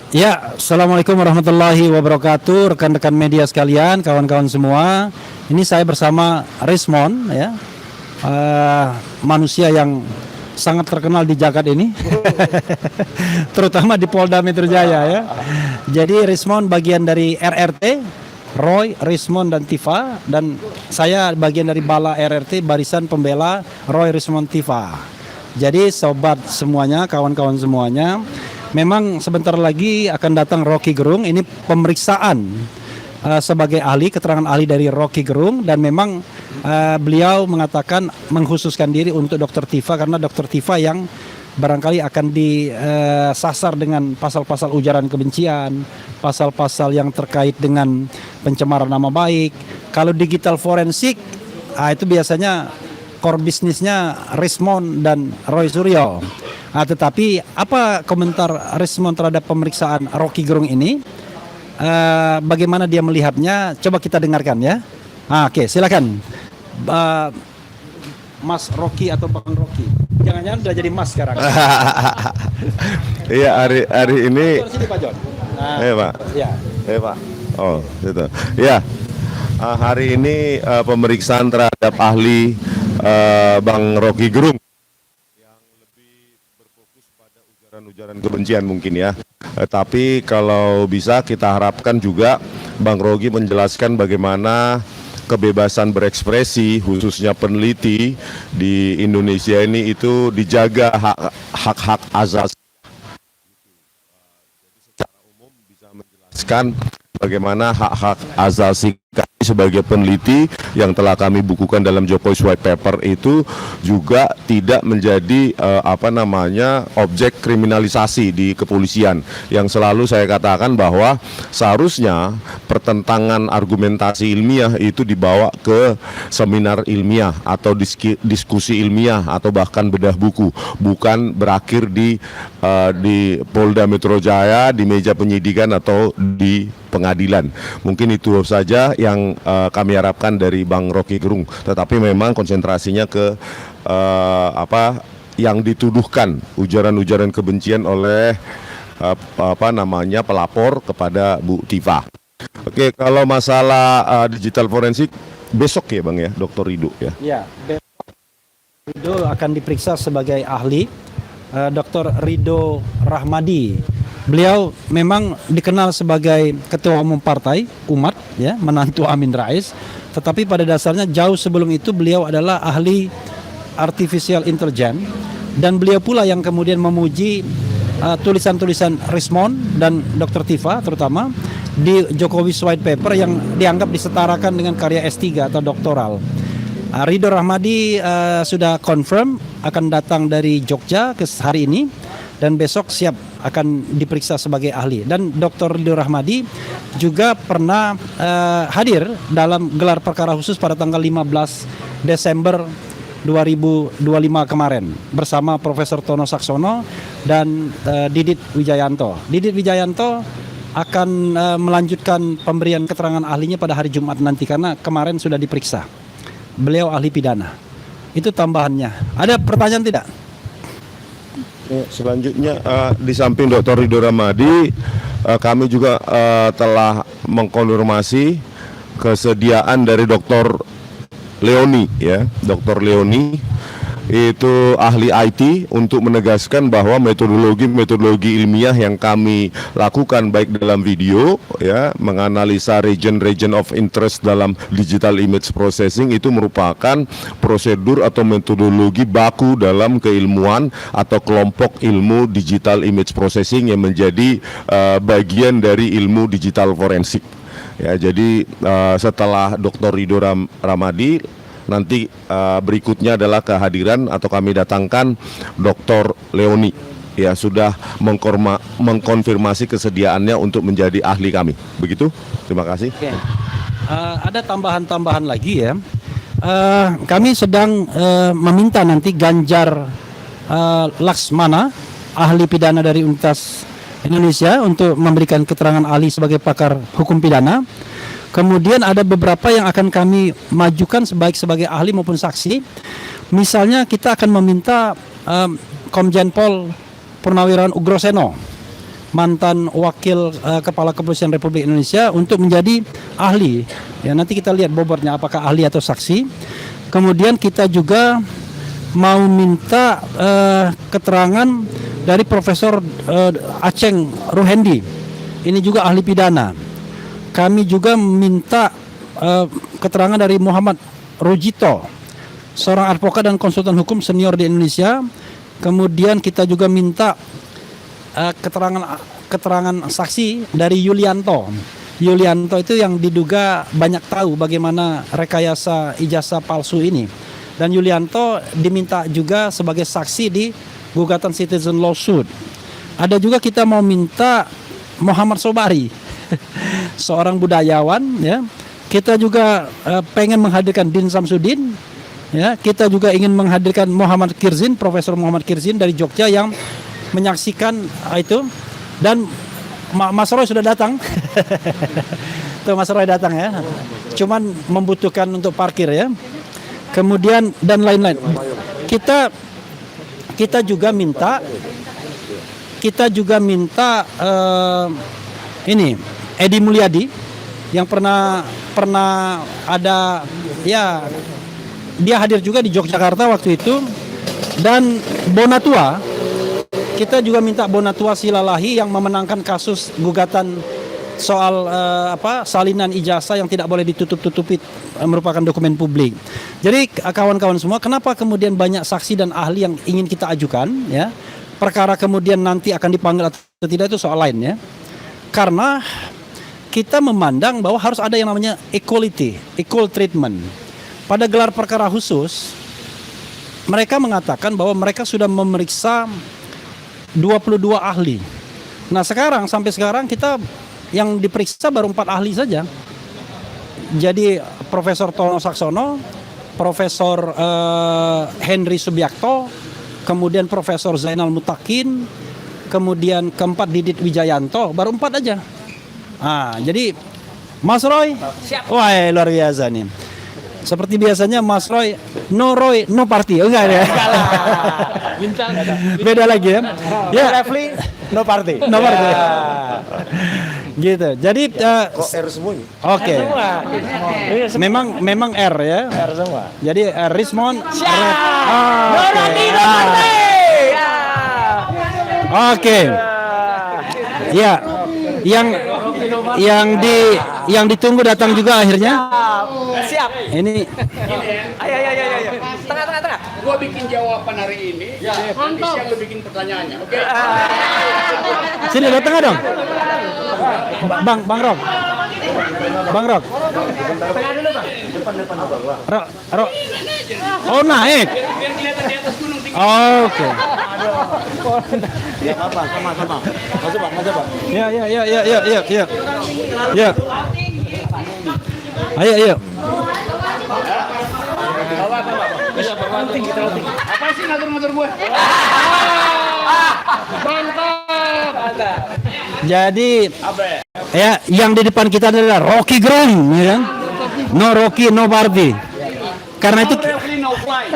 Ya, Assalamualaikum warahmatullahi wabarakatuh, rekan-rekan media sekalian, kawan-kawan semua. Ini saya bersama Rismon, ya, manusia yang sangat terkenal di jagat ini, terutama di Polda Metro Jaya, ya. Jadi Rismon bagian dari RRT, Roy, Rismon dan Tifa, dan saya bagian dari Bala RRT, Barisan Pembela Roy, Rismon, Tifa. Jadi sobat semuanya, kawan-kawan semuanya, memang sebentar lagi akan datang Rocky Gerung. Ini pemeriksaan sebagai ahli, keterangan ahli dari Rocky Gerung, dan memang beliau mengatakan mengkhususkan diri untuk Dr. Tifa karena Dr. Tifa yang barangkali akan disasar dengan pasal-pasal ujaran kebencian, pasal-pasal yang terkait dengan pencemaran nama baik. Kalau digital forensik, itu biasanya core bisnisnya Rismon dan Roy Suryo. Tetapi apa komentar Rismon terhadap pemeriksaan Rocky Gerung ini? Bagaimana dia melihatnya? Coba kita dengarkan, ya. Oke, silakan, Mas Rocky atau Bang Rocky. Jangan-jangan udah jadi Mas sekarang. Iya, hari ini. Sini, Pak John. Iya, Pak. Ya. Iya, Pak. Oh, gitu. Ya. Hari ini pemeriksaan terhadap ahli Bang Rocky Gerung yang lebih berfokus pada ujaran-ujaran kebencian mungkin, ya. Tapi kalau bisa kita harapkan juga Bang Rocky menjelaskan bagaimana kebebasan berekspresi khususnya peneliti di Indonesia ini itu dijaga hak-hak asasi. Jadi secara umum bisa menjelaskan bagaimana hak-hak asasi kami sebagai peneliti yang telah kami bukukan dalam Jokowi's White Paper itu juga tidak menjadi objek kriminalisasi di kepolisian. Yang selalu saya katakan bahwa seharusnya pertentangan argumentasi ilmiah itu dibawa ke seminar ilmiah atau diskusi ilmiah atau bahkan bedah buku, bukan berakhir di Polda Metro Jaya, di meja penyidikan atau di pengadilan. Mungkin itu saja yang kami harapkan dari Bang Rocky Gerung. Tetapi memang konsentrasinya ke yang dituduhkan ujaran-ujaran kebencian oleh pelapor kepada Bu Tifa. Oke, kalau masalah digital forensik besok ya Bang ya, Dr. Rido ya. Ya, besok Rido akan diperiksa sebagai ahli, Dr. Rido Rahmadi. Beliau memang dikenal sebagai ketua umum partai Umat, ya, menantu Amin Rais. Tetapi pada dasarnya jauh sebelum itu beliau adalah ahli artificial intelligence, dan beliau pula yang kemudian memuji tulisan-tulisan Rismon dan Dr. Tifa terutama di Jokowi's White Paper yang dianggap disetarakan dengan karya S3 atau doktoral. Rido Rahmadi sudah confirm akan datang dari Jogja ke hari ini, dan besok siap akan diperiksa sebagai ahli. Dan Dr. Rido Rahmadi juga pernah hadir dalam gelar perkara khusus pada tanggal 15 Desember 2025 kemarin bersama Profesor Tono Saksono dan Didit Wijayanto. Didit Wijayanto akan melanjutkan pemberian keterangan ahlinya pada hari Jumat nanti karena kemarin sudah diperiksa. Beliau ahli pidana. Itu tambahannya. Ada pertanyaan tidak? Selanjutnya di samping Dr. Rido Rahmadi, kami juga telah mengkonfirmasi kesediaan dari Dr. Leoni, ya, Dr. Leoni itu ahli IT untuk menegaskan bahwa metodologi ilmiah yang kami lakukan baik dalam video, ya, menganalisa region of interest dalam digital image processing itu merupakan prosedur atau metodologi baku dalam keilmuan atau kelompok ilmu digital image processing yang menjadi bagian dari ilmu digital forensik. Ya, jadi setelah Dr. Rido Rahmadi nanti berikutnya adalah kehadiran atau kami datangkan Dr. Leoni, ya, sudah mengkonfirmasi kesediaannya untuk menjadi ahli kami. Begitu, terima kasih. Oke. Ada tambahan-tambahan lagi, ya. Kami sedang meminta nanti Ganjar Laksmana, ahli pidana dari Universitas Indonesia, untuk memberikan keterangan ahli sebagai pakar hukum pidana. Kemudian ada beberapa yang akan kami majukan baik sebagai ahli maupun saksi. Misalnya kita akan meminta Komjen Pol Purnawirawan Ugroseno mantan wakil Kepala Kepolisian Republik Indonesia untuk menjadi ahli. Ya, nanti kita lihat bobotnya apakah ahli atau saksi. Kemudian kita juga mau minta keterangan dari Profesor Aceng Ruhendi. Ini juga ahli pidana. Kami juga minta keterangan dari Muhammad Rujito, seorang advokat dan konsultan hukum senior di Indonesia. Kemudian kita juga minta keterangan saksi dari Yulianto. Yulianto itu yang diduga banyak tahu bagaimana rekayasa ijazah palsu ini. Dan Yulianto diminta juga sebagai saksi di gugatan citizen lawsuit. Ada juga kita mau minta Muhammad Sobari, seorang budayawan, ya. Kita juga pengen menghadirkan Din Samsudin, ya. Kita juga ingin menghadirkan Muhammad Kirzin, Profesor Muhammad Kirzin dari Jogja yang menyaksikan itu. Dan Mas Roy sudah datang. Tuh Mas Roy datang ya. Cuman membutuhkan untuk parkir ya. Kemudian dan lain-lain. Kita juga minta ini Edi Mulyadi yang pernah ada, ya, dia hadir juga di Yogyakarta waktu itu. Dan Bonatua, kita juga minta Bonatua Silalahi yang memenangkan kasus gugatan soal salinan ijazah yang tidak boleh ditutup-tutupi, merupakan dokumen publik. Jadi kawan-kawan semua, kenapa kemudian banyak saksi dan ahli yang ingin kita ajukan, ya? Perkara kemudian nanti akan dipanggil atau tidak itu soal lain, ya. Karena kita memandang bahwa harus ada yang namanya equality, equal treatment. Pada gelar perkara khusus, mereka mengatakan bahwa mereka sudah memeriksa 22 ahli. Nah sampai sekarang kita yang diperiksa baru 4 ahli saja. Jadi Profesor Tono Saksono, Profesor Henry Subiakto, kemudian Profesor Zainal Mutakin, kemudian keempat Didit Wijayanto, baru 4 aja. Jadi Mas Roy, wah luar biasa nih. Seperti biasanya Mas Roy, no Roy, no party, enggak ya? Beda lagi ya. Ya, Traveling, no party. no party. Gitu. Jadi R semuanya. oke. Memang R ya. R semua. Jadi Rismond. Oke. Ya. Yang ditunggu datang juga akhirnya. Siap. Ini Ayo. Tengah. Gua bikin jawaban hari ini, siang lu bikin pertanyaannya, oke? sini ke tengah dong. Bang Rob. Rob. Oh naik. Biar kelihatan di atas gunung tinggi. Oke. Ya apa? Sama. Masuk Pak. Ya. Ya. Ayo. Apa sih ngatur-ngatur gua? Jadi ya yang di depan kita adalah Rocky Gerung, ya kan? No Rocky, no party. Karena itu Traveling, no fly.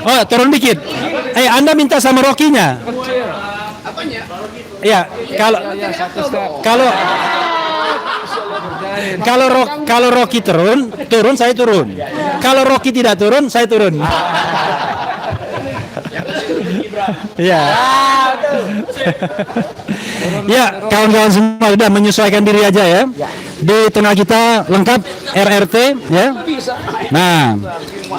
oh turun dikit. Anda minta sama Rocky-nya. Apanya? Ya, kalau Rocky turun saya turun. Kalau Rocky tidak turun, saya turun. Ya. Ya, kawan-kawan semua sudah menyesuaikan diri aja ya. Di tengah kita lengkap RRT ya. Nah,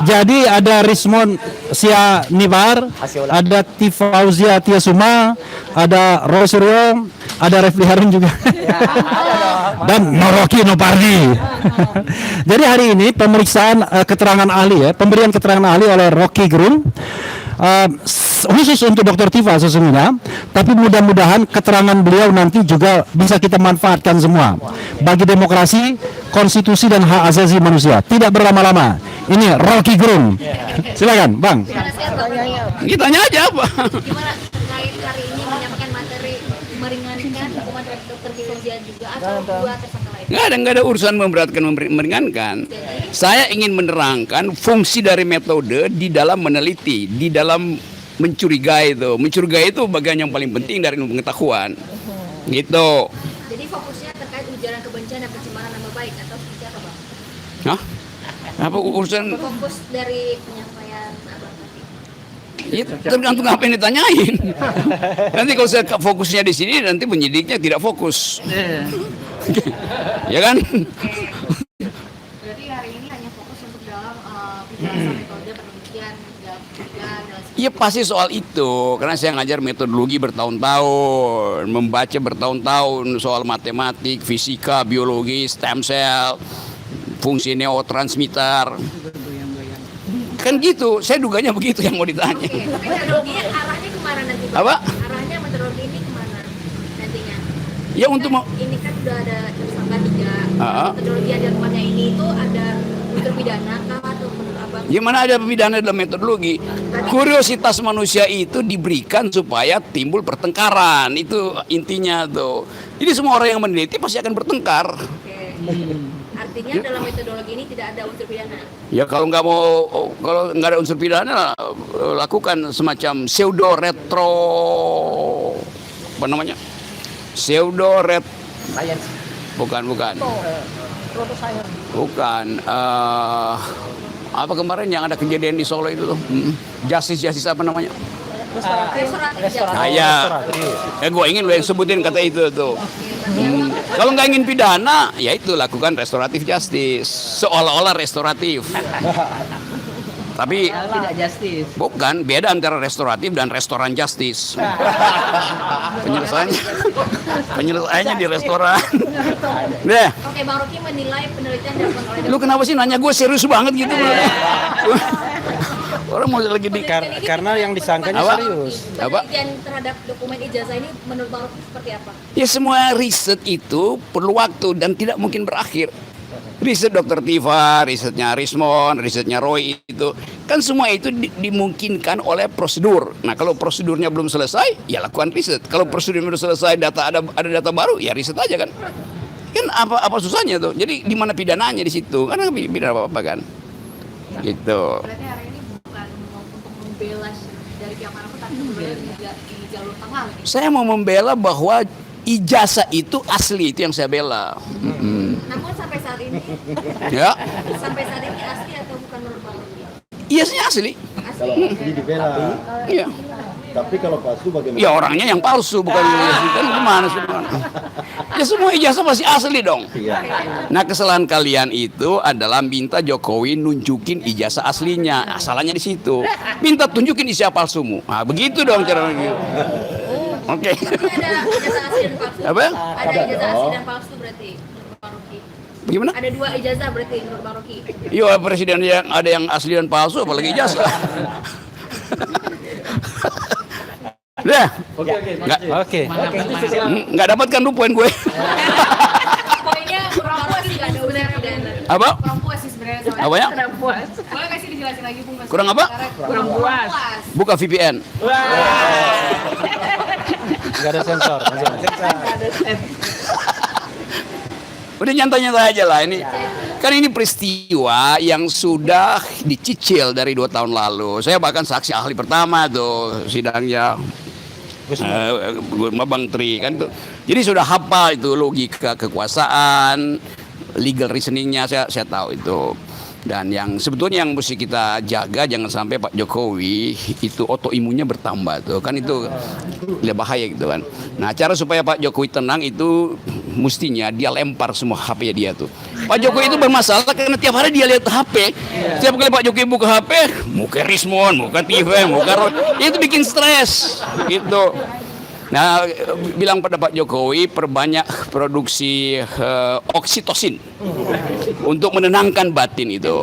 jadi ada Rismond Sianibar, ada Tifauzia Tiasuma, ada Rosuryo, ada Refli Harun juga. Dan no Rocky no party. Jadi hari ini pemeriksaan keterangan ahli ya, pemberian keterangan ahli oleh Rocky Gerung. Khusus untuk Dr. Tifa sesungguhnya, tapi mudah-mudahan keterangan beliau nanti juga bisa kita manfaatkan semua bagi demokrasi, konstitusi dan hak asasi manusia. Tidak berlama-lama. Ini Rocky Gerung. Silakan, Bang. Kitanya aja apa? Gimana terkait hari ini menyampaikan materi meringankan hukuman terhadap Dr. Tifauzia juga atau dua tersangka lain? Nggak ada urusan memberatkan meringankan. Saya ingin menerangkan fungsi dari metode di dalam meneliti, di dalam mencurigai itu. Mencurigai itu bagian yang paling penting dari ilmu pengetahuan. Gitu. Jadi fokusnya terkait ujaran kebencian dan pencemaran nama baik atau seperti apa, Bang? Hah? Apa urusan? Fokus dari penyampaian Abang tadi. Itu tergantung apa yang ditanyain. Nanti kalau saya fokusnya di sini, nanti penyidiknya tidak fokus. Ya kan? Berarti hari ini hanya fokus untuk dalam penjelasan metode penelitian dan Iya pasti soal itu, karena saya ngajar metodologi bertahun-tahun, membaca bertahun-tahun soal matematik, fisika, biologi, stem cell, fungsi neurotransmitter. Kan gitu, saya duganya begitu yang mau ditanya. Oke, tapi metodologinya arahnya kemana nanti, Bang? Apa? Arahnya metodologi ini kemana nantinya? Ya untuk mau Ini kan udah ada tersangka 3. Ah. Metodologi yang dilakukannya ini itu ada unsur pidana kah atau menurut Abang? gimana ada pidana dalam metodologi? Kuriositas manusia itu diberikan supaya timbul pertengkaran, itu intinya tuh. Jadi semua orang yang meneliti pasti akan bertengkar. Oke. Artinya dalam metodologi ini tidak ada unsur pidana. Ya kalau nggak ada unsur pidana, lakukan semacam pseudo retro, apa namanya? Pseudo ret, bukan. Apa kemarin yang ada kejadian di Solo itu tuh? Justice apa namanya? Gue ingin lo yang sebutin kata itu tuh. Kalau nggak ingin pidana, ya itu lakukan restoratif justice, seolah-olah restoratif. Tapi tidak justice. bukan, beda antara restoratif dan restoran justice. Penyelesaiannya di restoran. Deh, Oke, Bang Rocky menilai penelitian dilakukan oleh lu kenapa sih nanya gue serius banget gitu? Orang mau lagi di Karena yang disangkanya Apa? serius. Apa? Penelitian terhadap dokumen ijazah ini menurut Bang Rocky seperti apa? Ya semua riset itu perlu waktu dan tidak mungkin berakhir. Riset Dr. Tifa, risetnya Rismon, risetnya Roy itu kan semua itu dimungkinkan oleh prosedur. Nah kalau prosedurnya belum selesai, ya lakukan riset. Kalau prosedurnya belum selesai, ada data baru, ya riset aja kan. Kan apa susahnya tuh? Jadi di mana pidananya di situ? Karena pidana apa kan? Gitu. Berarti hari ini bukan untuk membela dari pihak manapun, tapi membela di jalur tengah. Saya mau membela bahwa ijazah itu asli, itu yang saya bela. Namun sampai saat ini, Ya, sampai saat ini asli atau bukan menurut Bang Rocky? ijazahnya asli. Kalau asli dibela, Iya. tapi kalau palsu bagaimana? Ya orangnya yang palsu bukan ijazah. Kan gimana sih? Ya semua ijazah masih asli dong. Nah kesalahan kalian itu adalah minta Jokowi nunjukin ijazah aslinya. Nah, salahnya di situ. Minta tunjukin ijazah palsumu. Nah begitu dong cara gitu. Oke. Berarti ada ijazah asli dan palsu. Apa? Ada ijazah asli dan palsu berarti menurut Bang Rocky. Gimana? Ada 2 ijazah berarti menurut Bang Rocky. Iya presiden yang ada yang asli dan palsu apalagi ijazah. Dah. Oke. Nggak dapatkan tuh poin gue. Poinnya kurang puas sih ada unsur pidana. Apa? Kurang puas sih sebenarnya soalnya. Apanya? Kurang puas. Boleh kasih dijelasin lagi Bung? Mas? Kurang apa? Kurang puas. Buka VPN. Nggak ada sensor. Udah nyantai-nyantai aja lah ini. Kan ini peristiwa yang sudah dicicil dari 2 tahun lalu. Saya bahkan saksi ahli pertama tuh sidangnya Bang Tri kan tuh. Jadi sudah hafal itu logika kekuasaan, legal reasoningnya saya tahu itu. Dan yang sebetulnya yang mesti kita jaga jangan sampai Pak Jokowi itu autoimunnya bertambah tuh kan itu lebih bahaya gitu kan. Nah cara supaya Pak Jokowi tenang itu mestinya dia lempar semua HP dia tuh. Pak Jokowi itu bermasalah karena tiap hari dia lihat HP. Setiap kali Pak Jokowi buka HP, muka Rismon, muka TV, muka Roy, itu bikin stres gitu. Nah, bilang pada Pak Jokowi perbanyak produksi oksitosin untuk menenangkan batin itu.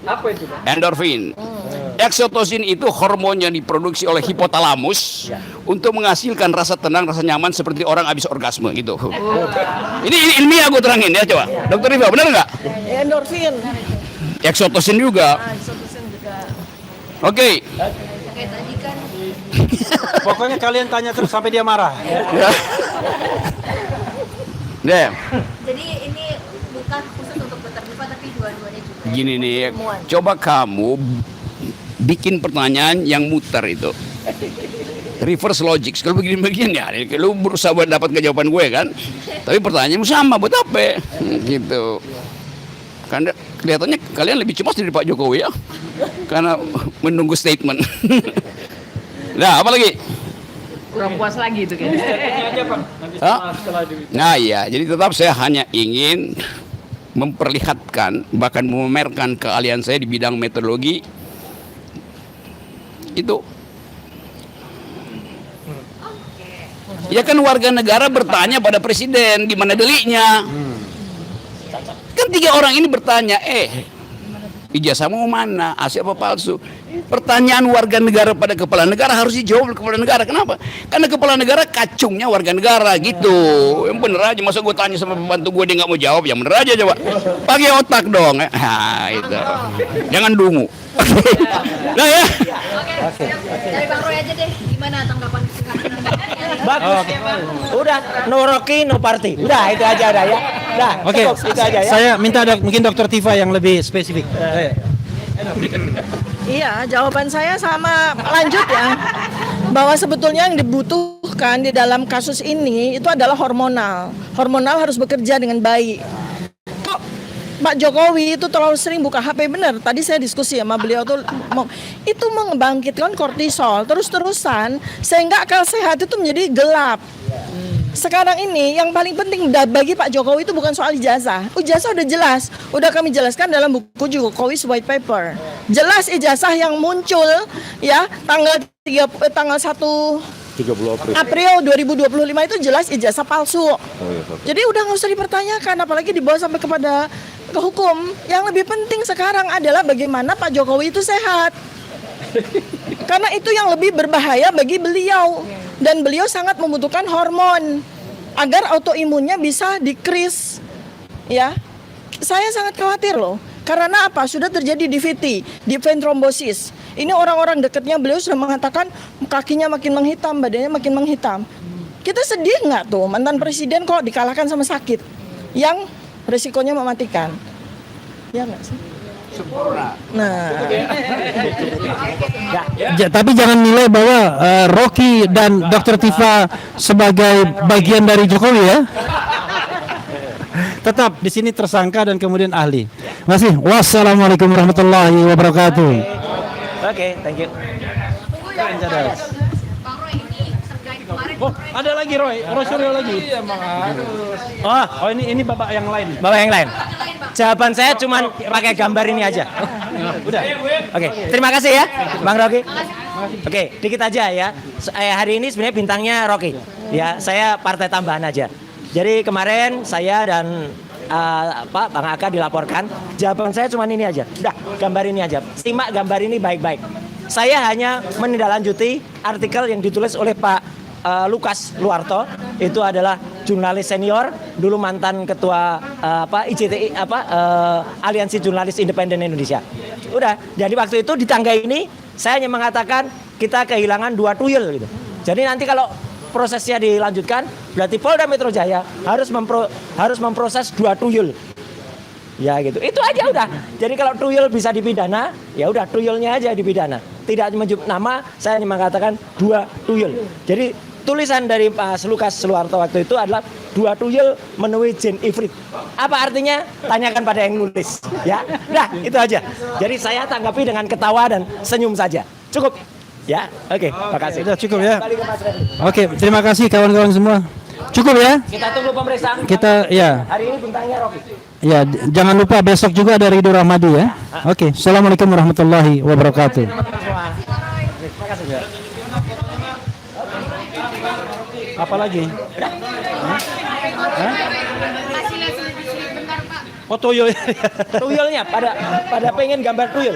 Apa itu? Endorfin. Oksitosin itu hormon yang diproduksi oleh hipotalamus untuk menghasilkan rasa tenang, rasa nyaman seperti orang habis orgasme gitu. Ini ilmiah gue terangin ya coba. Dokter Riva, benar nggak? Endorfin. Oksitosin juga. Endorfin juga. Oke. Oke, tadi kan Pokoknya kalian tanya terus sampai dia marah. Deh. jadi ini bukan khusus untuk Dr. Diva tapi dua-duanya juga. Gini nih, coba kamu bikin pertanyaan yang muter itu. reverse logic. Kalau begini-begini ya, lu berusaha buat dapat jawaban gue kan. Tapi pertanyaanmu sama, buat apa? Gitu. Karena kelihatannya kalian lebih cemas dari Pak Jokowi ya. Karena menunggu statement. Nah, apa lagi? Kurang puas lagi itu kayaknya. Hah? Nah iya, jadi tetap saya hanya ingin memperlihatkan, bahkan memamerkan keahlian saya di bidang meteorologi. Itu. Ya kan warga negara bertanya pada presiden, gimana deliknya? Kan 3 orang ini bertanya, ijazahmu mana? Asli apa palsu? Pertanyaan warga negara pada kepala negara harus dijawab oleh kepala negara. Kenapa? Karena kepala negara kacungnya warga negara gitu. Yang bener aja, masa gue tanya sama pembantu gue dia nggak mau jawab, yang bener aja coba. Pakai otak dong. Nah, itu. Jangan dungu. Nah ya. Oke, dari Bang Roy aja deh, gimana tanggapan kesaksian? Bagus. Udah, no Rocky, no party. Udah, itu aja udah ya. Udah, Oke, cukup, itu aja ya. saya minta mungkin Dokter Tifa yang lebih spesifik. Iya, jawaban saya sama lanjut ya. Bahwa sebetulnya yang dibutuhkan di dalam kasus ini itu adalah hormonal. Hormonal harus bekerja dengan baik. Kok Pak Jokowi itu terlalu sering buka HP, benar. Tadi saya diskusi sama beliau tuh itu membangkitkan kortisol terus-terusan sehingga akal sehat itu menjadi gelap. Sekarang ini yang paling penting bagi Pak Jokowi itu bukan soal ijazah. Ijazah udah jelas, udah kami jelaskan dalam buku Jokowi's White Paper. Jelas ijazah yang muncul ya tanggal 1 April 2025 itu jelas ijazah palsu. Jadi udah nggak usah dipertanyakan, apalagi dibawa sampai kepada ke hukum. Yang lebih penting sekarang adalah bagaimana Pak Jokowi itu sehat. Karena itu yang lebih berbahaya bagi beliau. Dan beliau sangat membutuhkan hormon agar autoimunnya bisa decrease. Ya, saya sangat khawatir loh. Karena apa? Sudah terjadi DVT, deep vein thrombosis. Ini orang-orang dekatnya beliau sudah mengatakan kakinya makin menghitam, badannya makin menghitam. Kita sedih nggak tuh mantan presiden kok dikalahkan sama sakit yang resikonya mematikan? Ya nggak sih? Nah, Tapi jangan nilai bahwa Rocky dan Dokter Tifa sebagai bagian dari Jokowi ya. Tetap di sini tersangka dan kemudian ahli. Masih. Wassalamualaikum warahmatullahi wabarakatuh. Oke, thank you. Tunggu ya, Bang Roy ini terkait kemarin. Oh, ada lagi Roy, Suryo lagi. Iya, Bang. Oh, ini Bapak yang lain. Bapak yang lain. Jawaban saya cuma pakai gambar ini aja. Udah. Oke, terima kasih ya, Bang Rocky. Oke, dikit aja ya. Hari ini sebenarnya bintangnya Rocky. Ya, saya partai tambahan aja. Jadi kemarin saya dan Bang Aka dilaporkan. Jawaban saya cuma ini aja. Udah, gambar ini aja. Simak gambar ini baik-baik. Saya hanya menindaklanjuti artikel yang ditulis oleh Pak Lukas Luarto, itu adalah jurnalis senior, dulu mantan ketua IJTI Aliansi Jurnalis Independen Indonesia. Udah, jadi waktu itu di tangga ini saya hanya mengatakan kita kehilangan 2 tuyul gitu. Jadi nanti kalau prosesnya dilanjutkan, berarti Polda Metro Jaya harus memproses 2 tuyul. Ya gitu. Itu aja udah. Jadi kalau tuyul bisa dipidana, ya udah tuyulnya aja dipidana. Tidak menyebut nama, saya hanya mengatakan 2 tuyul. Jadi tulisan dari Pak Lukas Luarto waktu itu adalah 2 tuyul menemui jin ifrit. Apa artinya? Tanyakan pada yang nulis. Ya, nah itu aja. Jadi saya tanggapi dengan ketawa dan senyum saja. Cukup. Ya, oke. Makasih. Sudah cukup ya. Kembali ke Mas Reddy. Oke, terima kasih kawan-kawan semua. Cukup ya. Kita tunggu pemeriksaan. Kita ya. Hari ini bintangnya Rocky. Ya, jangan lupa besok juga ada Ridho Rahmadi ya. Oke, assalamualaikum warahmatullahi wabarakatuh. Terima kasih. Apa lagi? Bentar, Pak. Oh, toyo. Tuyulnya pada pengen gambar tuyul.